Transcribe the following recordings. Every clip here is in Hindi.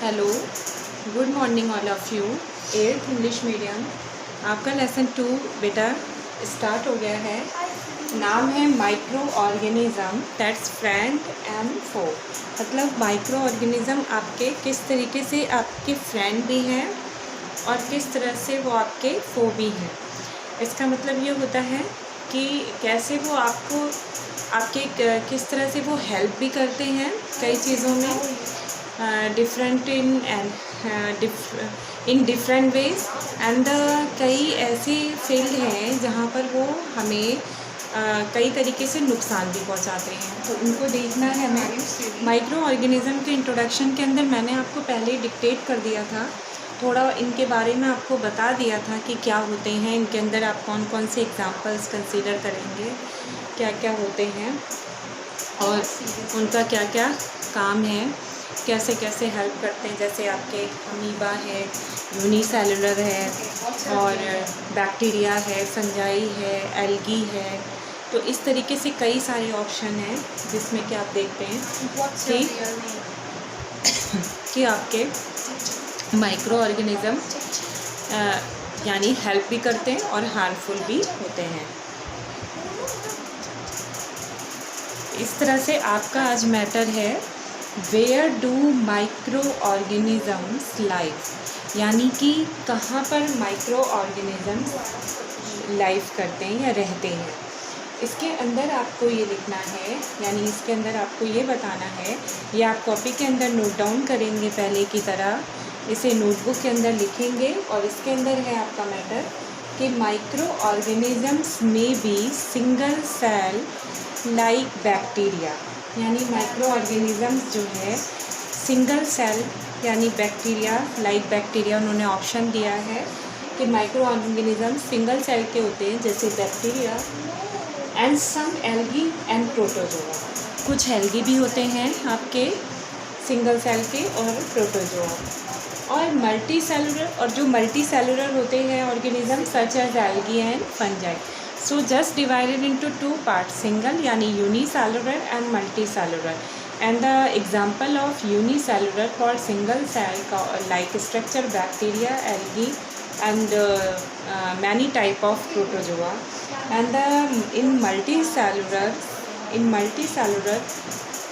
Hello, good morning all of you. 8th English medium, आपका लेसन 2 बेटा स्टार्ट हो गया है। नाम है microorganism that's friend and foe. मतलब माइक्रो ऑर्गेनिज़म आपके किस तरीके से आपके फ्रेंड भी हैं और किस तरह से वो आपके फो भी हैं। इसका मतलब ये होता है कि कैसे वो आपको किस तरह से वो हेल्प भी करते हैं कई चीज़ों में, different in different ways and कई ऐसी फील्ड हैं जहाँ पर वो हमें कई तरीके से नुकसान भी पहुँचाते हैं, तो उनको देखना है हमें। माइक्रो ऑर्गेनिज़म के इंट्रोडक्शन के अंदर मैंने आपको पहले डिक्टेट कर दिया था, थोड़ा इनके बारे में आपको बता दिया था कि क्या होते हैं इनके अंदर, आप कौन कौन से एग्जांपल्स कंसीडर करेंगे, क्या क्या होते हैं और उनका क्या क्या काम है, कैसे कैसे हेल्प करते हैं। जैसे आपके अमीबा है, यूनिसेलुलर है और बैक्टीरिया है, फंजाई है, एल्गी है। तो इस तरीके से कई सारे ऑप्शन हैं जिसमें कि आप देखते हैं कि आपके माइक्रो ऑर्गेनिज़म यानी हेल्प भी करते हैं और हार्मफुल भी होते हैं। इस तरह से आपका आज मैटर है where do micro organisms live, यानी कि कहाँ पर माइक्रो ऑर्गेनिज़म्स लाइव करते हैं या रहते हैं। इसके अंदर आपको ये लिखना है, यानी इसके अंदर आपको ये बताना है, ये आप कॉपी के अंदर नोट डाउन करेंगे पहले की तरह, इसे नोटबुक के अंदर लिखेंगे और इसके अंदर है आपका मैटर कि माइक्रो ऑर्गेनिज़म्स में be single cell like bacteria, यानी माइक्रो ऑर्गेनिज़म्स जो है सिंगल सेल यानी बैक्टीरिया लाइक बैक्टीरिया, उन्होंने ऑप्शन दिया है कि माइक्रो ऑर्गेनिज़म्स सिंगल सेल के होते हैं जैसे bacteria and some algae and protozoa. कुछ एल्गी भी होते हैं आपके सिंगल सेल के और प्रोटोजोआ, और मल्टी सेलुलर, और जो मल्टी सेलुलर होते हैं organism such as algae and fungi. So just divided into 2 parts, single यानी unicellular and multicellular, and the example of unicellular for single cell like structure bacteria, algae and many type of protozoa, and in multicellular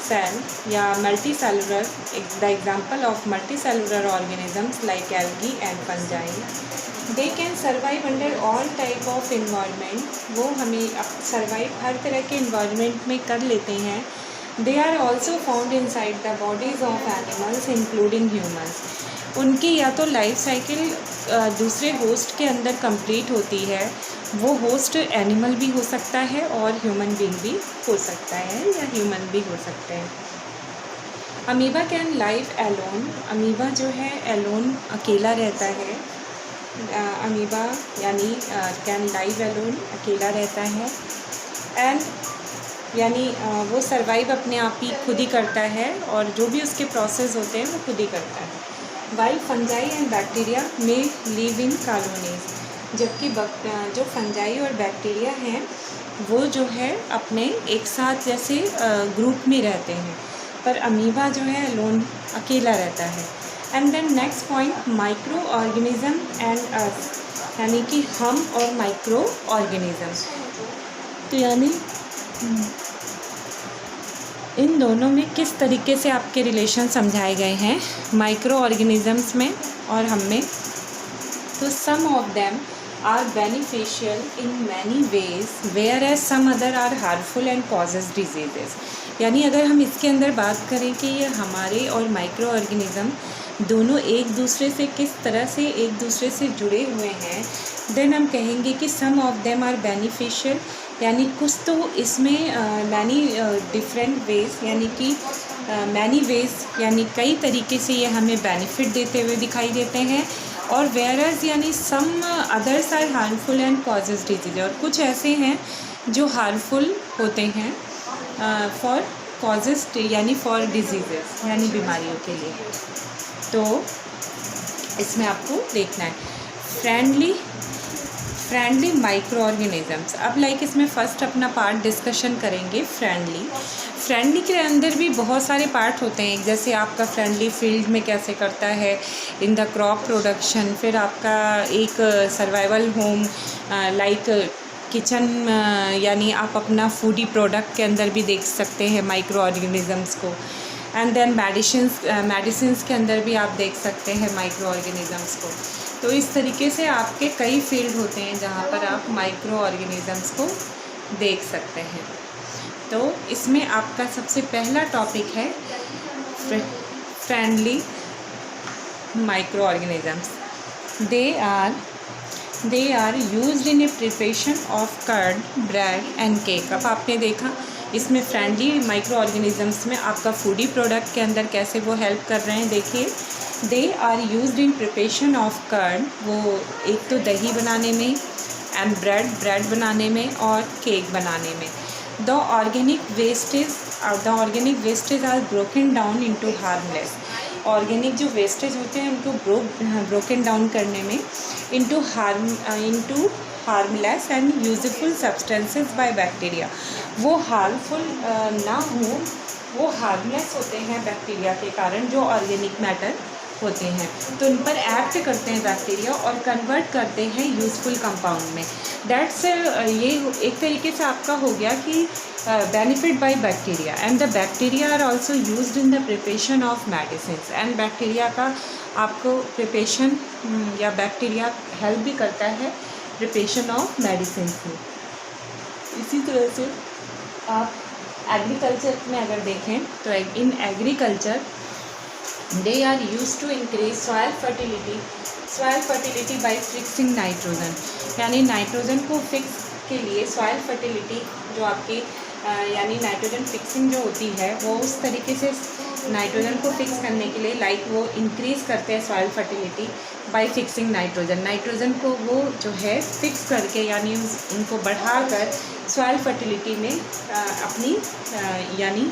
cell या multicellular, the example of multicellular organisms like algae and fungi, they can survive under all type of environment। वो हमें survive हर तरह के environment में कर लेते हैं। They are also found inside the bodies of animals including humans। उनकी या तो लाइफ साइकिल दूसरे होस्ट के अंदर कंप्लीट होती है, वो होस्ट एनिमल भी हो सकता है और ह्यूमन बीइंग भी हो सकता है या ह्यूमन भी हो सकते हैं। Amoeba can live alone, amoeba जो है एलोन अकेला रहता है। अमीबा यानी कैन लाइव एलोन अकेला रहता है, एंड यानी वो सर्वाइव अपने आप ही खुद ही करता है और जो भी उसके प्रोसेस होते हैं वो खुद ही करता है। वाइल फंजाई एंड बैक्टीरिया में लिव इन कॉलोनीज, जबकि जो फंजाई और बैक्टीरिया हैं वो जो है अपने एक साथ जैसे ग्रुप में रहते हैं, पर अमीबा जो है लोन अकेला रहता है। And then next point micro organism and earth, यानी कि हम और माइक्रो ऑर्गेनिज़म, तो यानी इन दोनों में किस तरीके से आपके रिलेशन समझाए गए हैं माइक्रो ऑर्गेनिज़म्स में और हम में। तो some of them are beneficial in many ways whereas some other are harmful and causes diseases. यानी अगर हम इसके अंदर बात करें कि ये हमारे और माइक्रो ऑर्गेनिज़म दोनों एक दूसरे से किस तरह से एक दूसरे से जुड़े हुए हैं, देन हम कहेंगे कि सम ऑफ देम आर बेनिफिशियल, यानी कुछ तो इसमें मैनी डिफरेंट वेज, यानी कि मैनी वेज यानी कई तरीके से ये हमें बेनिफिट देते हुए दिखाई देते हैं, और वेयरएज यानी some others are harmful and causes disease, और कुछ ऐसे हैं जो हार्मफुल होते हैं फॉर कॉजेज यानी फॉर डिजीजेस यानी बीमारियों के लिए। तो इसमें आपको देखना है फ्रेंडली माइक्रो ऑर्गेनिजम्स। अब लाइक इसमें फ़र्स्ट अपना पार्ट डिस्कशन करेंगे फ्रेंडली के अंदर भी बहुत सारे पार्ट होते हैं, जैसे आपका फ्रेंडली फील्ड में कैसे करता है, इन द क्रॉप प्रोडक्शन, फिर आपका एक सर्वाइवल होम लाइक किचन, यानी आप अपना फूडी प्रोडक्ट के अंदर भी देख सकते हैं माइक्रो ऑर्गेनिजम्स को। एंड देन मेडिसिन्स के अंदर भी आप देख सकते हैं माइक्रो ऑर्गेनिजम्स को। तो इस तरीके से आपके कई फील्ड होते हैं जहाँ पर आप माइक्रो ऑर्गेनिजम्स को देख सकते हैं। तो इसमें आपका सबसे पहला टॉपिक है friendly micro organisms. They are used in a preparation of curd, bread and cake. अब आपने देखा इसमें फ्रेंडली माइक्रो ऑर्गेनिजम्स में आपका फूडी प्रोडक्ट के अंदर कैसे वो हेल्प कर रहे हैं। देखिए, they are used in preparation of curd, वो एक तो दही बनाने में, एंड ब्रेड बनाने में, और केक बनाने में। The organic wastage are broken down into harmless. Organic जो वेस्टेज होते हैं उनको ब्रोकन डाउन करने में into harmless and useful substances by bacteria. वो हार्मफुल ना हो, वो हार्मलेस होते हैं बैक्टीरिया के कारण, जो ऑर्गेनिक मैटर होते हैं, तो उन पर एक्ट करते हैं बैक्टीरिया और कन्वर्ट करते हैं यूजफुल कंपाउंड में। दैट्स ये एक तरीके से आपका हो गया कि benefit by bacteria, and the bacteria are also used in the preparation of medicines. And bacteria का आपको प्रिपरेशन या बैक्टीरिया हेल्प भी करता है प्रिपरेशन ऑफ मेडिसिन में। इसी तरह से आप एग्रीकल्चर में अगर देखें तो in agriculture they are used to increase soil fertility by fixing nitrogen। यानी नाइट्रोजन को फिक्स के लिए सॉइल फर्टिलिटी जो आपकी यानी नाइट्रोजन फिक्सिंग जो होती है, वो उस तरीके से नाइट्रोजन को फिक्स करने के लिए लाइक वो इंक्रीज़ करते हैं soil fertility bye fixing nitrogen को वो जो है फिक्स करके, यानी उनको बढ़ाकर सॉइल फर्टिलिटी में अपनी यानी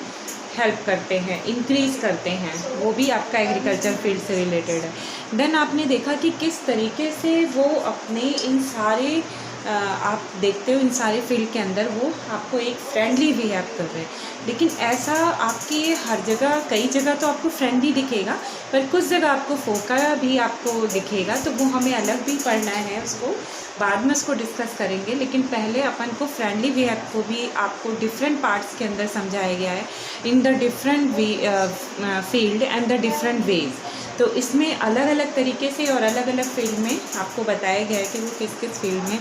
हेल्प करते हैं, इंक्रीज़ करते हैं। वो भी आपका एग्रीकल्चर फील्ड से रिलेटेड है। देन आपने देखा कि किस तरीके से वो अपने इन सारे आप देखते हो इन सारे फील्ड के अंदर वो आपको एक फ्रेंडली बिहेव कर रहे हैं। लेकिन ऐसा आपकी हर जगह, कई जगह तो आपको फ्रेंडली दिखेगा, पर कुछ जगह आपको फोका भी आपको दिखेगा, तो वो हमें अलग भी पढ़ना है, उसको बाद में उसको डिस्कस करेंगे। लेकिन पहले अपन को फ्रेंडली बिहेव को भी आपको डिफरेंट पार्ट्स के अंदर समझाया गया है in the different field and the different ways. तो इसमें अलग अलग तरीके से और अलग अलग फील्ड में आपको बताया गया है कि वो किस किस फील्ड में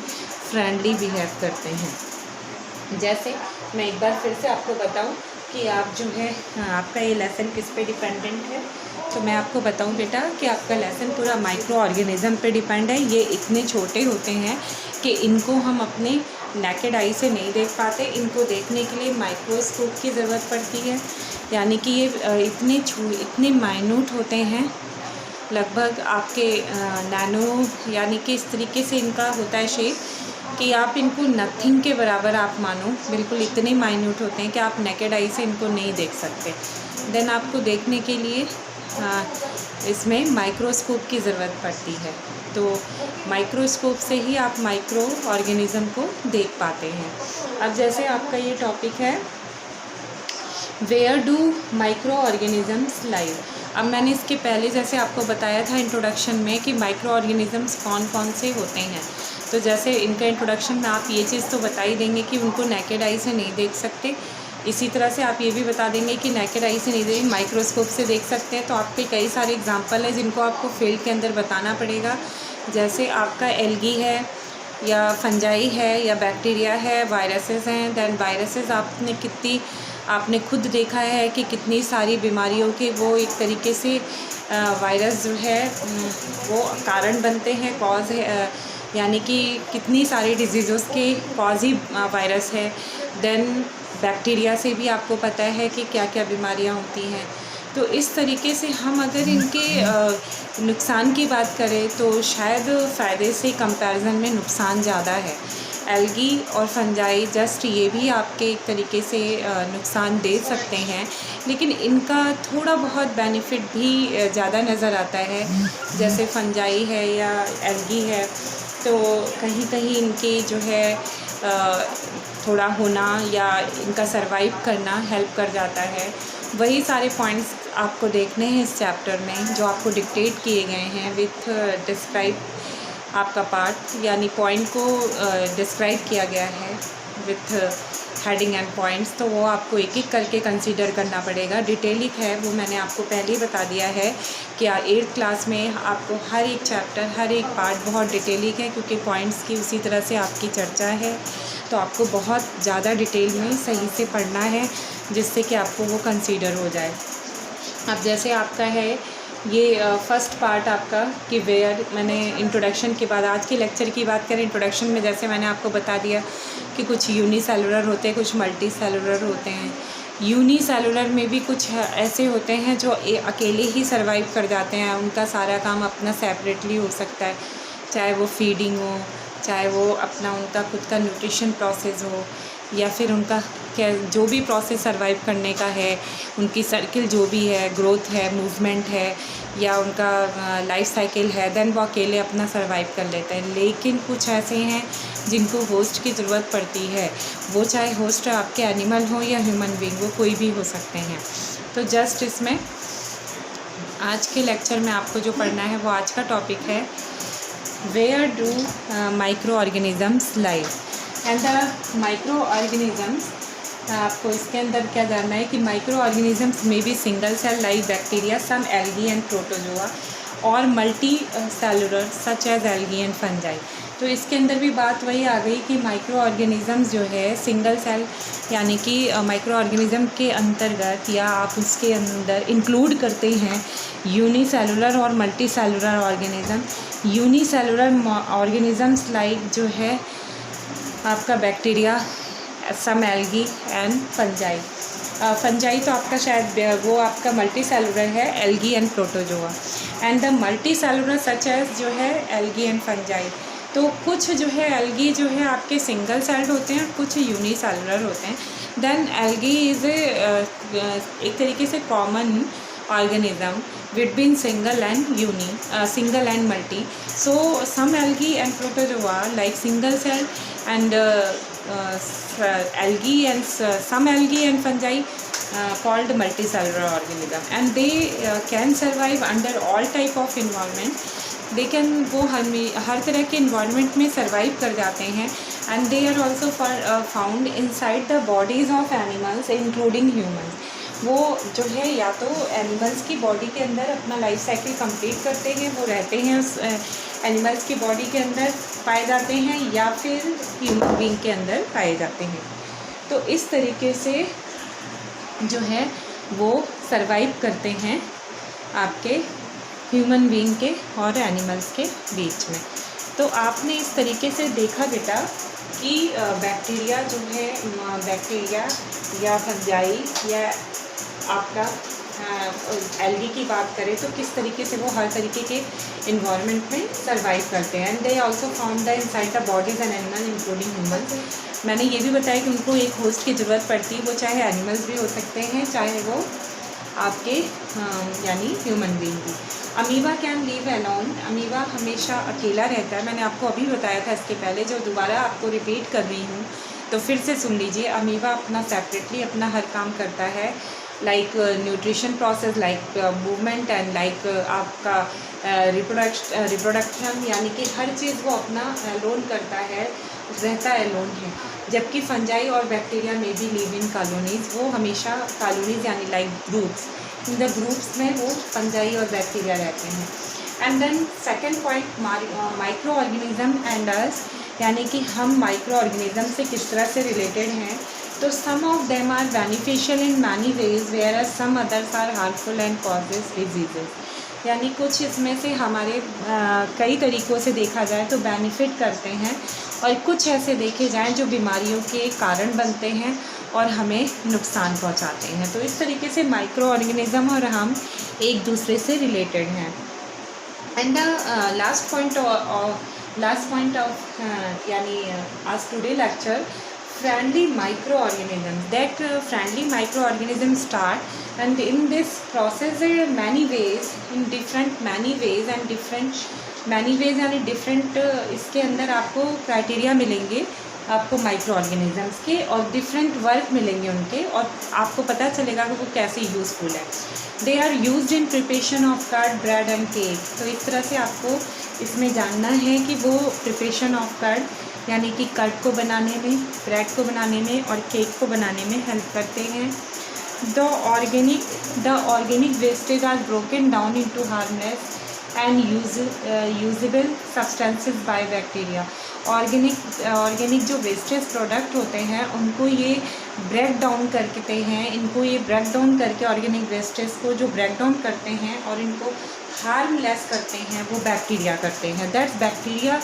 फ्रेंडली बिहेव करते हैं। जैसे मैं एक बार फिर से आपको बताऊं कि आप जो है आपका ये लेसन किस पे डिपेंडेंट है, तो मैं आपको बताऊं बेटा कि आपका लेसन पूरा माइक्रो ऑर्गेनिज्म पे डिपेंड है। ये इतने छोटे होते हैं कि इनको हम अपने नेकेड आई से नहीं देख पाते, इनको देखने के लिए माइक्रोस्कोप की ज़रूरत पड़ती है। यानी कि ये इतने माइन्यूट होते हैं, लगभग आपके नैनो, यानी कि इस तरीके से इनका होता है शेप कि आप इनको नथिंग के बराबर आप मानो, बिल्कुल इतने माइन्यूट होते हैं कि आप नेकेड आई से इनको नहीं देख सकते। देन आपको देखने के लिए इसमें माइक्रोस्कोप की ज़रूरत पड़ती है। तो माइक्रोस्कोप से ही आप माइक्रो ऑर्गेनिज़म को देख पाते हैं। अब जैसे आपका ये टॉपिक है where do micro organisms live. अब मैंने इसके पहले जैसे आपको बताया था इंट्रोडक्शन में कि माइक्रो ऑर्गेनिज़म्स कौन कौन से होते हैं। तो जैसे इनका इंट्रोडक्शन में आप ये चीज़ तो बता ही देंगे कि उनको नेकेड आई से नहीं देख सकते। इसी तरह से आप ये भी बता देंगे कि नेकेड आई से नहीं देख, माइक्रोस्कोप से देख सकते हैं। तो आपके कई सारे एग्जांपल हैं जिनको आपको फील्ड के अंदर बताना पड़ेगा। जैसे आपका एल्गी है या फंजाई है या बैक्टीरिया है, वायरसेस हैं। दैन वायरसेस आपने खुद देखा है कि कितनी सारी बीमारियों के वो एक तरीके से वायरस जो है वो कारण बनते हैं, कॉज है, यानी कि कितनी सारी डिजीज़ों के कॉज ही वायरस है। देन बैक्टीरिया से भी आपको पता है कि क्या क्या बीमारियां होती हैं। तो इस तरीके से हम अगर इनके नुकसान की बात करें तो शायद फ़ायदे से कंपैरिजन में नुकसान ज़्यादा है। एल्गी और फंजाई जस्ट ये भी आपके एक तरीके से नुकसान दे सकते हैं, लेकिन इनका थोड़ा बहुत बेनिफिट भी ज़्यादा नज़र आता है। जैसे फंजाई है या एल्गी है, तो कहीं कहीं इनके जो है थोड़ा होना या इनका सरवाइव करना हेल्प कर जाता है। वही सारे पॉइंट्स आपको देखने हैं इस चैप्टर में जो आपको डिक्टेट किए गए हैं विथ डिस्क्राइब आपका पार्ट, यानी पॉइंट को डिस्क्राइब किया गया है विथ हेडिंग एंड पॉइंट्स। तो वो आपको एक एक करके कंसीडर करना पड़ेगा। डिटेलिक है वो मैंने आपको पहले ही बता दिया है कि 8th क्लास में आपको हर एक चैप्टर हर एक पार्ट बहुत डिटेलिक है, क्योंकि पॉइंट्स की उसी तरह से आपकी चर्चा है। तो आपको बहुत ज़्यादा डिटेल में सही से पढ़ना है जिससे कि आपको वो कंसीडर हो जाए। अब जैसे आपका है ये फर्स्ट पार्ट आपका कि वेयर, मैंने इंट्रोडक्शन के बाद आज के लेक्चर की बात करें, इंट्रोडक्शन में जैसे मैंने आपको बता दिया कि कुछ यूनिसेलुलर होते हैं, कुछ मल्टी सेलुलर होते हैं। यूनिसेलुलर में भी कुछ ऐसे होते हैं जो अकेले ही सरवाइव कर जाते हैं, उनका सारा काम अपना सेपरेटली हो सकता है, चाहे वो फीडिंग हो, चाहे वो अपना उनका खुद का न्यूट्रिशन प्रोसेस हो, या फिर उनका क्या जो भी प्रोसेस सरवाइव करने का है, उनकी सर्किल जो भी है, ग्रोथ है, मूवमेंट है, या उनका लाइफ साइकिल है, देन वो अकेले अपना सरवाइव कर लेते हैं। लेकिन कुछ ऐसे हैं जिनको होस्ट की ज़रूरत पड़ती है, वो चाहे होस्ट आपके एनिमल हो या ह्यूमन बीइंग, वो कोई भी हो सकते हैं। तो जस्ट इसमें आज के लेक्चर में आपको जो पढ़ना है वो आज का टॉपिक है where do micro organisms live and the micro organisms. आपको इसके अंदर क्या जानना है कि माइक्रो ऑर्गेनिजम्स में भी single cell like bacteria, some algae and protozoa, और multi cellular such as algae and fungi. तो इसके अंदर भी बात वही आ गई कि माइक्रो ऑर्गेनिज़म्स जो है सिंगल सेल, यानी कि माइक्रो ऑर्गेनिज़म के अंतर्गत या आप उसके अंदर इंक्लूड करते हैं यूनिसेलुलर और multi cellular organism. Unicellular organisms like जो है आपका bacteria, some algae and fungi. Fungi तो आपका शायद वो आपका मल्टी सेलुलर है, algae and protozoa, and the multi cellular such as जो है एल्गी एंड फंजाई। तो कुछ जो है एल्गी जो है आपके सिंगल सेल्ड होते हैं, कुछ यूनिसेलुलर होते हैं। देन एल्गी इज़ एक तरीके से common organism between single and multi. So some algae and protozoa like single cell and algae and some algae and fungi called multicellular organism, and they can survive under all type of environment. they can वो हर तरह के environment में survive कर जाते हैं, and they are also found inside the bodies of animals including humans. वो जो है या तो एनिमल्स की बॉडी के अंदर अपना लाइफ साइकिल कंप्लीट करते हैं, वो रहते हैं उस एनिमल्स की बॉडी के अंदर पाए जाते हैं, या फिर ह्यूमन बीइंग के अंदर पाए जाते हैं। तो इस तरीके से जो है वो सरवाइव करते हैं आपके ह्यूमन बीइंग के और एनिमल्स के बीच में। तो आपने इस तरीके से देखा बेटा कि बैक्टीरिया जो है, बैक्टीरिया या फंजाई या आपका एल्गी की बात करें तो किस तरीके से वो हर तरीके के इन्वायरमेंट में सरवाइव करते हैं। And they also found the inside the bodies and animal including humans. मैंने ये भी बताया कि उनको एक होस्ट की ज़रूरत पड़ती है, वो चाहे एनिमल्स भी हो सकते हैं, चाहे वो आपके यानी ह्यूमन बीइंग भी। Amoeba can leave alone, amoeba हमेशा अकेला रहता है। मैंने आपको अभी बताया था इसके पहले, जो दोबारा आपको रिपीट कर रही हूँ तो फिर से सुन लीजिए। अमीबा अपना सेपरेटली अपना हर काम करता है, like nutrition process, like movement and like आपका रिप्रोडक्शन, यानी कि हर चीज़ वो अपना अलोन करता है, रहता है अलोन है। जबकि फंजाई और बैक्टीरिया में भी लिव इन कॉलोनीज़, वो हमेशा कॉलोनीज़ यानी like groups, in the groups में वो फंजाई और बैक्टीरिया रहते हैं। And then second point micro organism and us, यानी कि हम माइक्रो ऑर्गेनिज़म से किस तरह से रिलेटेड हैं। तो some of them are beneficial in many ways whereas some others are harmful and causes diseases, यानी कुछ इसमें से हमारे कई तरीक़ों से देखा जाए तो बेनिफिट करते हैं, और कुछ ऐसे देखे जाएं जो बीमारियों के कारण बनते हैं और हमें नुकसान पहुंचाते हैं। तो इस तरीके से माइक्रो ऑर्गेनिज़म और हम एक दूसरे से रिलेटेड हैं। And the last point of यानी आज today lecture, friendly microorganisms. That friendly microorganisms start, and in this process there are many ways and different many ways यानी डिफरेंट इसके अंदर आपको क्राइटेरिया मिलेंगे आपको माइक्रो ऑर्गेनिजम्स के, और डिफरेंट वर्क मिलेंगे उनके, और आपको पता चलेगा कि वो कैसे यूज़फुल है। They are used in preparation of curd, bread and cake. तो इस तरह से आपको इसमें जानना है कि वो प्रिपरेशन ऑफ कर्ड यानी कि कर्ड को बनाने में, ब्रेड को बनाने में और केक को बनाने में हेल्प करते हैं। The organic wastage are broken down into harmless and usable substances by bacteria. Organic जो वेस्टेज प्रोडक्ट होते हैं उनको ये ब्रेक डाउन करते हैं, इनको ये ब्रेक डाउन करके ऑर्गेनिक वेस्टेज को जो ब्रेक डाउन करते हैं और इनको हार्मलेस करते हैं वो बैक्टीरिया करते हैं। दैट्स बैक्टीरिया,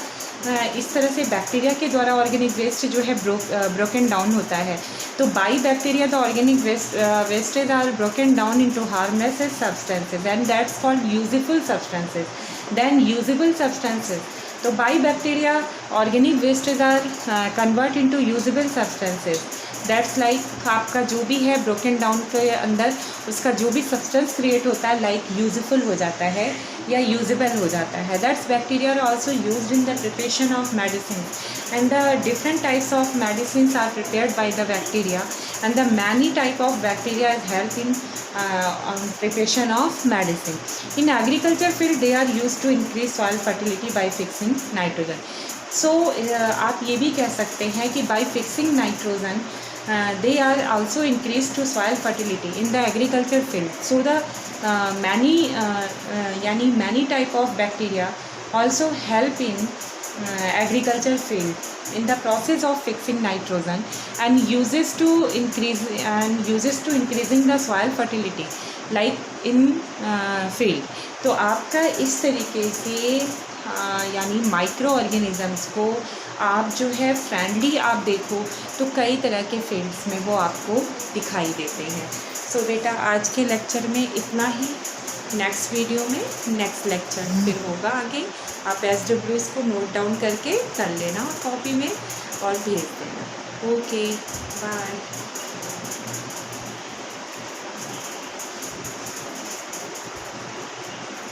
इस तरह से बैक्टीरिया के द्वारा ऑर्गेनिक वेस्ट जो है ब्रोकन डाउन होता है। तो by bacteria the organic wastage are broken down into harmless substances and that's called usable substances. Then usable substances, तो by bacteria organic wastage are convert into usable substances. That's like आपका जो भी है ब्रोकन डाउन के अंदर उसका जो भी सब्सटेंस क्रिएट होता है लाइक यूजफुल हो जाता है या यूजेबल हो जाता है। That's bacteria are also used in the preparation of medicine and the different types of medicine are prepared by the bacteria and the many type of bacteria is help in preparation of medicine. In agriculture field they are used to increase soil fertility by fixing nitrogen. So आप ये भी कह सकते हैं कि by fixing nitrogen they are also increased to soil fertility in the agriculture field. So the many type of bacteria also help in agriculture field in the process of fixing nitrogen and uses to increasing the soil fertility like in field. तो आपका इस तरीके से यानी माइक्रो ऑर्गेनिजम्स को आप जो है फ्रेंडली आप देखो तो कई तरह के फील्ड्स में वो आपको दिखाई देते हैं। सो बेटा आज के लेक्चर में इतना ही। नेक्स्ट वीडियो में नेक्स्ट लेक्चर फिर होगा आगे। आप SWs को नोट डाउन करके कर लेना कॉपी में और भेज देना। Okay bye.